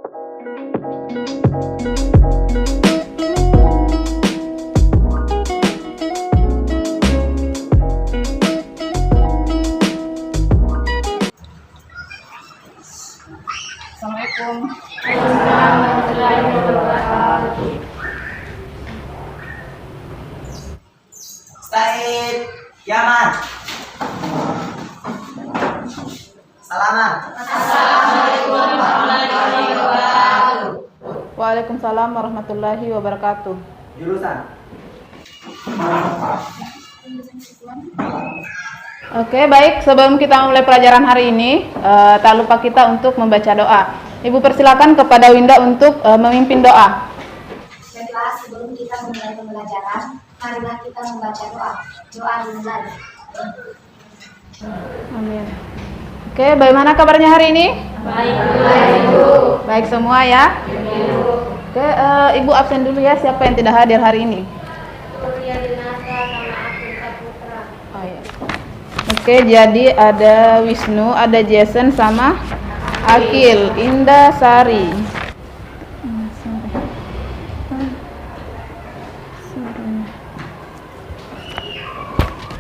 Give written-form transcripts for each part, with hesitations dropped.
Assalamualaikum. Said Yaman. Salaman. Waalaikumsalam warahmatullahi wabarakatuh. Jurusan. Oke, baik. Sebelum kita mulai pelajaran hari ini, tak lupa kita untuk membaca doa. Ibu persilakan kepada Winda untuk memimpin doa. Baiklah, sebelum kita memulai pembelajaran, marilah kita membaca doa. Doa dimulai. Amin. Oke, bagaimana kabarnya hari ini? Baik, Ibu. Baik semua ya? Oke, Ibu absen dulu ya. Siapa yang tidak hadir hari ini? Oh, iya. Oke, jadi ada Wisnu, ada Jason sama Akil, Indah Sari.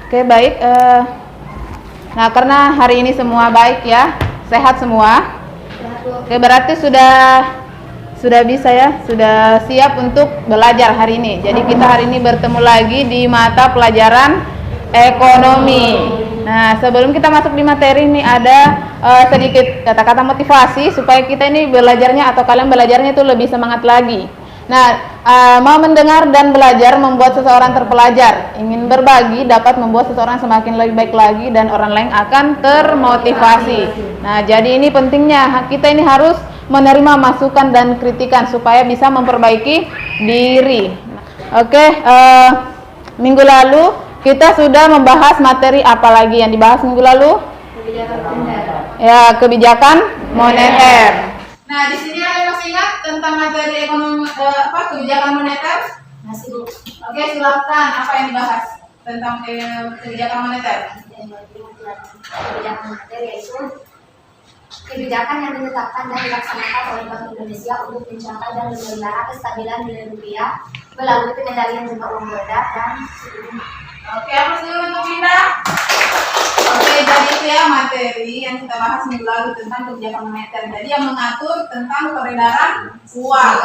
Oke, baik. Nah, karena hari ini semua baik ya, sehat semua. Oke, berarti sudah bisa ya, sudah siap untuk belajar hari ini. Jadi kita hari ini bertemu lagi di mata pelajaran ekonomi. Nah, sebelum kita masuk di materi ini ada sedikit kata-kata motivasi supaya kita ini belajarnya atau kalian belajarnya itu lebih semangat lagi. Nah, mau mendengar dan belajar membuat seseorang terpelajar. Ingin berbagi dapat membuat seseorang semakin lebih baik lagi dan orang lain akan termotivasi. Nah, jadi ini pentingnya kita ini harus menerima masukan dan kritikan supaya bisa memperbaiki diri. Oke, minggu lalu kita sudah membahas materi apa lagi yang dibahas minggu lalu? Kebijakan moneter. Ya, kebijakan moneter. Nah, di sini ada masih ingat tentang materi ekonomi kebijakan moneter? Masih, Bu. Oke, silakan. Apa yang dibahas tentang kebijakan moneter? Kebijakan moneter yaitu kebijakan yang ditetapkan dan dilaksanakan oleh Bank Indonesia untuk mencapai dan memelihara kestabilan nilai rupiah melalui pengendalian jumlah uang beredar dan suku bunga. Oke, apa sih untuk pindah? Oke, jadi itu ya materi yang kita bahas minggu lalu tentang kebijakan moneter. Jadi yang mengatur tentang peredaran uang.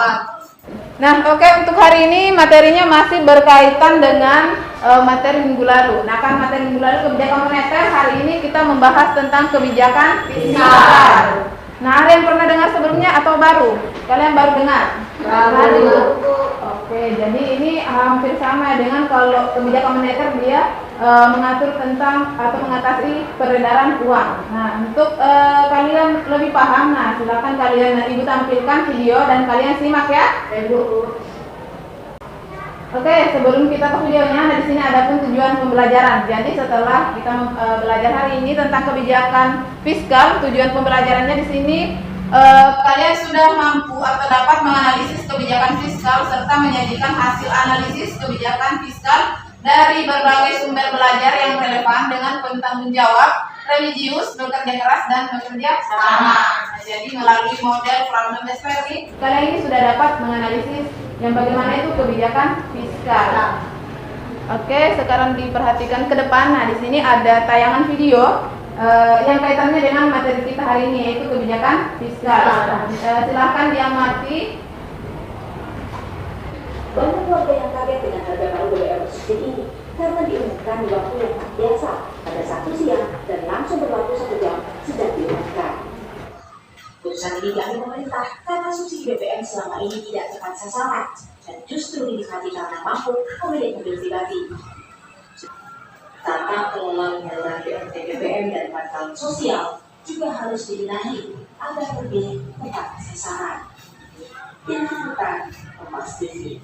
Nah, oke, untuk hari ini materinya masih berkaitan dengan materi minggu lalu. Nah, kan materi minggu lalu kebijakan moneter, hari ini kita membahas tentang kebijakan fiskal. Nah, ada yang pernah dengar sebelumnya atau baru? Kalian baru dengar? Baru. Oke, jadi ini hampir sama dengan kalau kebijakan moneter dia mengatur tentang atau mengatasi peredaran uang. Nah, untuk kalian lebih paham, nah silakan kalian Ibu tampilkan video dan kalian simak ya. Oke, sebelum kita ke videonya, nah di sini ada pun tujuan pembelajaran. Jadi setelah kita belajar hari ini tentang kebijakan fiskal, tujuan pembelajarannya di sini Kalian sudah mampu atau dapat menganalisis kebijakan fiskal serta menyajikan hasil analisis kebijakan fiskal dari berbagai sumber belajar yang relevan dengan bertanggung jawab, religius, bekerja keras, dan bekerja sama. Nah, jadi melalui model problem based kalian ini sudah dapat menganalisis yang bagaimana itu kebijakan fiskal. Oke, sekarang diperhatikan ke depan. Nah, di sini ada tayangan video yang kaitannya dengan materi kita hari ini, yaitu kebijakan fiskal. Silahkan diamati. Banyak warga yang kaget dengan harga baru BBM bersubsidi ini karena diumumkan di waktu yang tak biasa pada Sabtu siang dan langsung berlaku 1 jam sejak diumumkan. Keputusan ini diambil pemerintah karena subsidi BBM selama ini tidak tepat sasaran dan justru dinikmati karena mampu memilih mobil pribadi. Tata kelola penyaluran BLT BBM dan bantuan sosial juga harus dibenahi agar lebih tepat sasaran. Tim Liputan Kompas TV.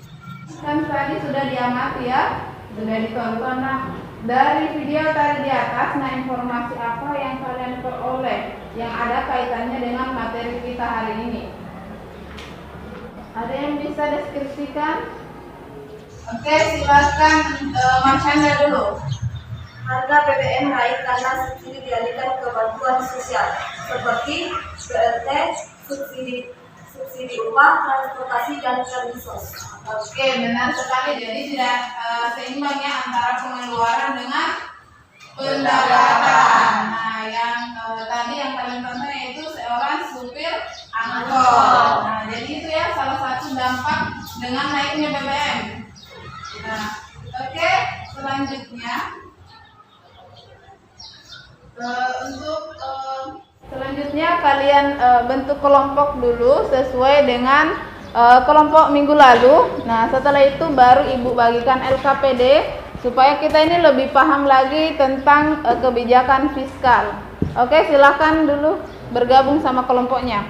Kan tadi sudah diamati ya, sudah ditonton. Nah, dari video tadi di atas, nah informasi apa yang kalian peroleh yang ada kaitannya dengan materi kita hari ini? Ada yang bisa deskripsikan? Oke, silakan Mas Chandra dulu. Harga BBM naik karena subsidi dialihkan ke bantuan sosial seperti BLT, subsidi berupa transportasi dan services. Oke, benar sekali. Jadi tidak seimbang ya antara pengeluaran dengan pendapatan. Nah, yang tadi yang kalian tonton yaitu seorang supir angkot. Nah, jadi itu ya salah satu dampak dengan naiknya BBM. Nah, oke, selanjutnya Selanjutnya kalian bentuk kelompok dulu sesuai dengan kelompok minggu lalu. Nah, setelah itu baru Ibu bagikan LKPD supaya kita ini lebih paham lagi tentang kebijakan fiskal. Oke, silakan dulu bergabung sama kelompoknya.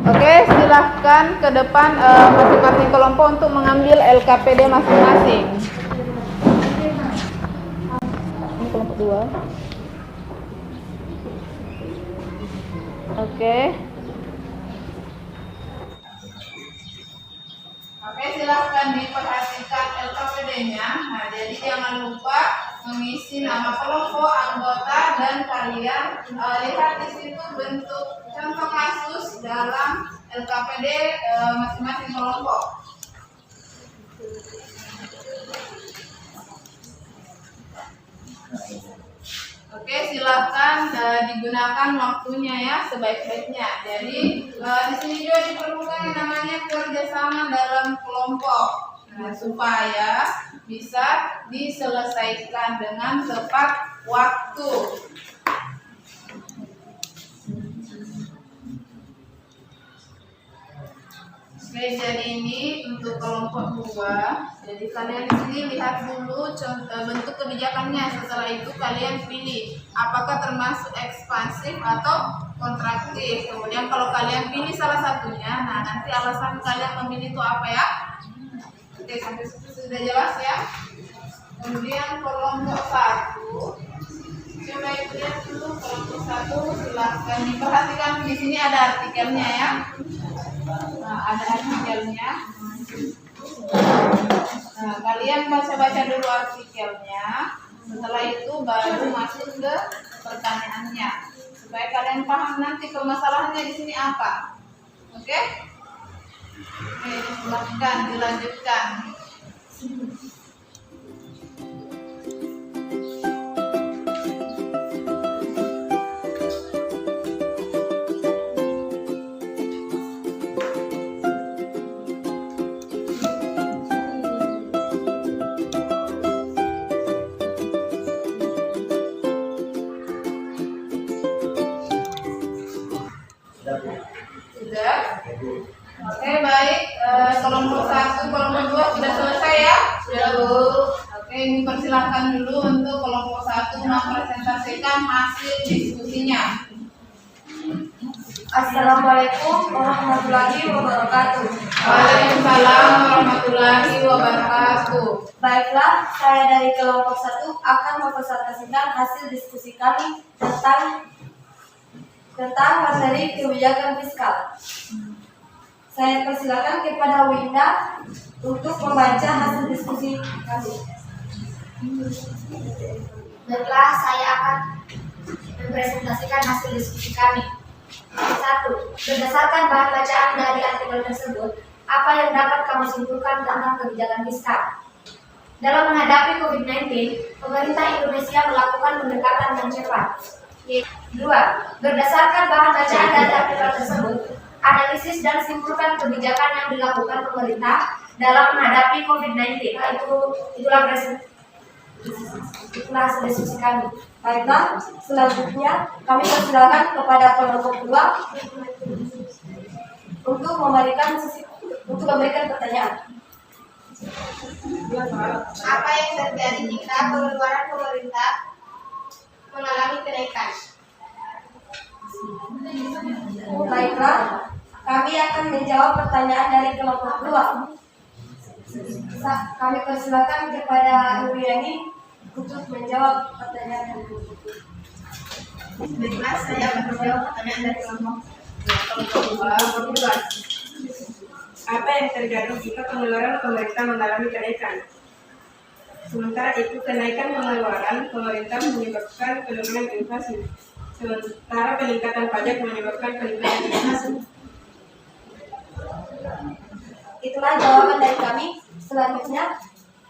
Oke, silahkan ke depan masing-masing kelompok untuk mengambil LKPD masing-masing. Ini kelompok 2. Oke. Oke, silahkan diperhatikan LKPD-nya. Nah, jadi jangan lupa mengisi nama kelompok, anggota, dan kalian lihat di situ bentuk contoh kasus dalam LKPD masing-masing kelompok. Oke, silahkan digunakan waktunya ya sebaik-baiknya. Jadi di sini juga diperlukan yang namanya kerjasama dalam kelompok, supaya bisa diselesaikan dengan tepat waktu. Oke, jadi ini untuk kelompok 2. Jadi kalian di sini lihat dulu contoh bentuk kebijakannya. Setelah itu kalian pilih apakah termasuk ekspansif atau kontraktif. Kemudian kalau kalian pilih salah satunya, nah nanti alasan kalian memilih itu apa ya? Oke, sampai situ sudah jelas ya. Kemudian kelompok 1. Coba itu lihat dulu kelompok 1, silahkan diperhatikan di sini ada artikelnya ya. Nah, ada artikelnya. Nah, kalian baca-baca dulu artikelnya. Setelah itu baru masuk ke pertanyaannya, supaya kalian paham nanti permasalahannya di sini apa. Oke? Oke, silahkan dilanjutkan. Sudah? Oke, baik. Kelompok 1, kelompok 2 sudah selesai ya? Sudah, Bu. Oke, ini persilahkan dulu untuk kelompok 1 mempresentasikan hasil diskusinya. Assalamualaikum warahmatullahi wabarakatuh. Waalaikumsalam warahmatullahi wabarakatuh. Baiklah, saya dari kelompok 1 akan mempresentasikan hasil diskusi kami tentang materi kebijakan fiskal. Saya persilakan kepada Winda untuk membaca hasil diskusi kami. Baiklah, saya akan mempresentasikan hasil diskusi kami. 1. Berdasarkan bahan bacaan dari artikel tersebut, apa yang dapat kamu simpulkan tentang kebijakan fiskal? Dalam menghadapi COVID-19, pemerintah Indonesia melakukan pendekatan yang cepat. 2. Berdasarkan bahan bacaan dari artikel tersebut, analisis dan simpulkan kebijakan yang dilakukan pemerintah dalam menghadapi COVID-19. Itulah hasil diskusi kami. Baiklah, selanjutnya kami persilakan kepada kelompok 2 untuk memberikan pertanyaan. Apa yang terjadi jika pengeluaran pemerintah mengalami kenaikan? Baiklah, kami akan menjawab pertanyaan dari kelompok 2. Kami persilakan kepada Nuriani untuk menjawab pertanyaan dari kelompok 2. Baiklah, saya akan menjawab pertanyaan dari kelompok 12. Apa yang terjadi jika pengeluaran pemerintah mengalami kenaikan? Sementara itu, kenaikan pengeluaran pemerintah menyebabkan penurunan inflasi. Sementara peningkatan pajak menyebabkan peningkatan inflasi. Itulah jawaban dari kami. Selanjutnya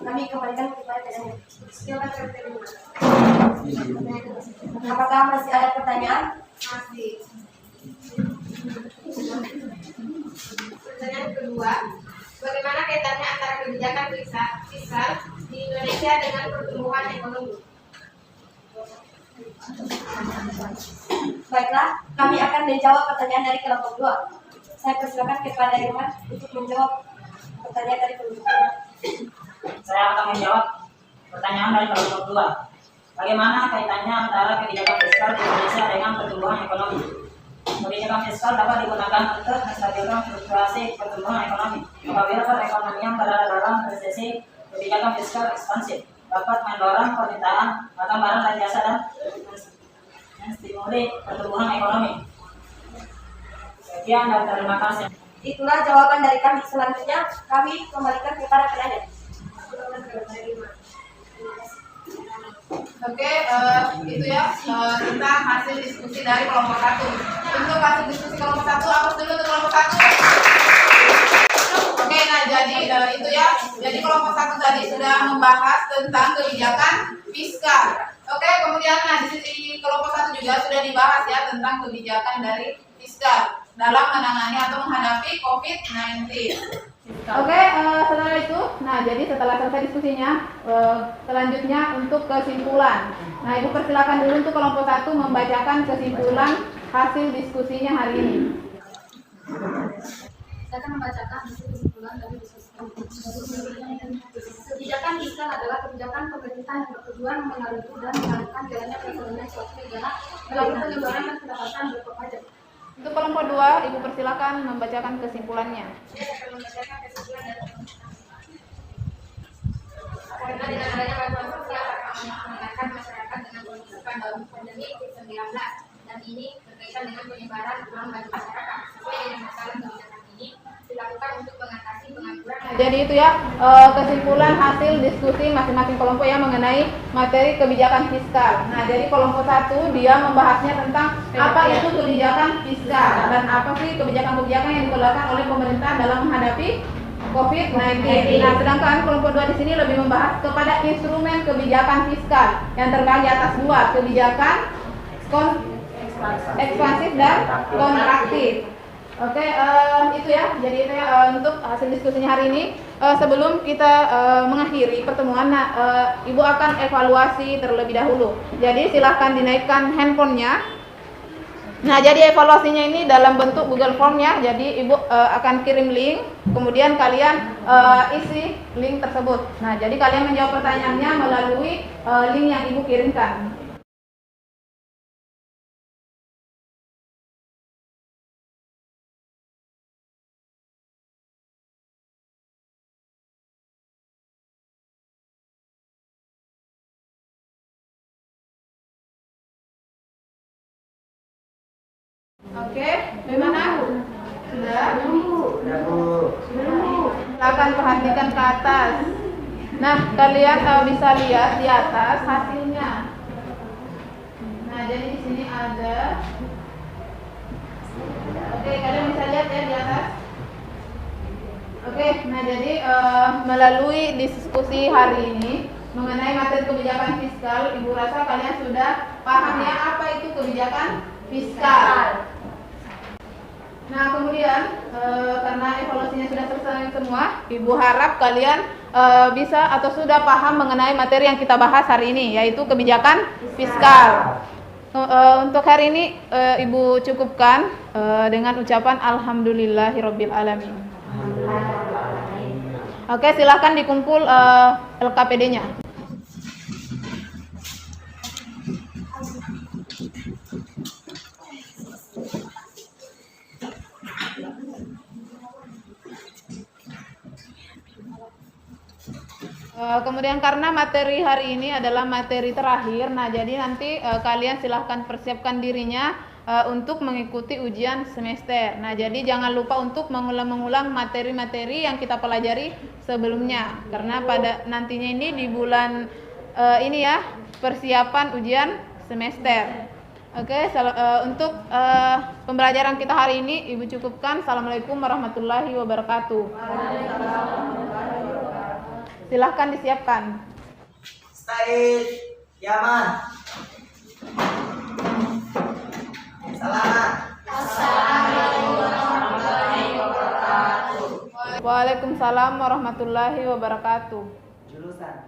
kami kembalikan kepada peserta. Silakan terima. Apakah masih ada pertanyaan? Masih. Pertanyaan kedua, bagaimana kaitannya antara kebijakan fiskal di Indonesia dengan pertumbuhan ekonomi? Baiklah, kami akan menjawab pertanyaan dari kelompok 2. Saya persilakan kepada Irman untuk menjawab pertanyaan dari kelompok 2. Saya akan menjawab pertanyaan dari kelompok 2. Bagaimana kaitannya antara kebijakan fiskal di Indonesia dengan pertumbuhan ekonomi? Kebijakan fiskal dapat digunakan untuk menstabilkan fluktuasi pertumbuhan ekonomi. Apabila perekonomian berada dalam resesi, kebijakan fiskal ekspansif dapat mendorong permintaan akan barang dan jasa dan menstimuli pertumbuhan ekonomi. Sekian dan terima kasih. Itulah jawaban dari kami. Selanjutnya kami kembalikan kepada penanya. Oke, itu ya tentang hasil diskusi dari kelompok 1. Untuk hasil diskusi kelompok 1, hapus dulu untuk kelompok 1. Oke, nah jadi itu ya. Jadi kelompok 1 tadi sudah membahas tentang kebijakan fiskal. Oke, kemudian nah di sisi kelompok 1 juga sudah dibahas ya tentang kebijakan dari fiskal dalam menangani atau menghadapi COVID-19. Oke, setelah itu, nah jadi setelah selesai diskusinya, selanjutnya untuk kesimpulan. Nah, Ibu persilakan dulu untuk kelompok 1 membacakan kesimpulan hasil diskusinya hari ini. Saya akan membacakan hasil kesimpulan dari diskusi. Kebijakan fiskal adalah kebijakan pemerintah yang bertujuan mengatur dan mengarahkan jalannya perekonomian suatu negara melalui pengeluaran dan pendapatan berupa pajak. Untuk kelompok 2, Ibu persilakan membacakan kesimpulannya. Saya akan membacakan kesimpulan dari karena dengan adanya bantuan sosial akan mengingatkan masyarakat dengan kondisi pandemi COVID-19 dan ini berkaitan dengan penyebaran uang bagi masyarakat. Sesuai dengan masalah kebijakan ini dilakukan untuk mengatasi pengangguran. Jadi itu ya kesimpulan hasil diskusi masing-masing kelompok yang mengenai materi kebijakan fiskal. Nah, jadi kelompok 1 dia membahasnya tentang apa itu kebijakan fiskal dan apa sih kebijakan-kebijakan yang dikeluarkan oleh pemerintah dalam menghadapi COVID-19. Nah, sedangkan kelompok 2 di sini lebih membahas kepada instrumen kebijakan fiskal yang terbagi atas 2, kebijakan ekspansif dan kontraktif. Oke, itu ya. Jadi itu ya untuk hasil diskusinya hari ini. Sebelum kita mengakhiri pertemuan, Ibu akan evaluasi terlebih dahulu. Jadi silahkan dinaikkan handphonenya. Nah, jadi evaluasinya ini dalam bentuk Google Form ya. Jadi Ibu akan kirim link, kemudian kalian isi link tersebut. Nah, jadi kalian menjawab pertanyaannya melalui link yang Ibu kirimkan. Oke, bagaimana? Sudah? Silakan perhatikan ke atas. Nah, kalian bisa lihat di atas hasilnya. Nah, jadi di sini ada. Oke, kalian bisa lihat ya di atas. Oke, nah jadi melalui diskusi hari ini mengenai materi kebijakan fiskal, Ibu rasa kalian sudah paham ya apa itu kebijakan fiskal. Nah, kemudian karena evaluasinya sudah selesai semua, Ibu harap kalian bisa atau sudah paham mengenai materi yang kita bahas hari ini, yaitu kebijakan fiskal. Untuk hari ini Ibu cukupkan dengan ucapan Alhamdulillahirabbil alamin. Oke, silahkan dikumpul LKPD-nya. Kemudian karena materi hari ini adalah materi terakhir, nah jadi nanti kalian silahkan persiapkan dirinya untuk mengikuti ujian semester. Nah jadi jangan lupa untuk mengulang-mengulang materi-materi yang kita pelajari sebelumnya, karena pada nantinya ini di bulan ini ya, persiapan ujian semester. Oke, untuk pembelajaran kita hari ini Ibu cukupkan. Assalamualaikum warahmatullahi wabarakatuh. Silahkan disiapkan. Said, Yaman. Selamat. Assalamualaikum warahmatullahi wabarakatuh. Waalaikumsalam warahmatullahi wabarakatuh. Jurusan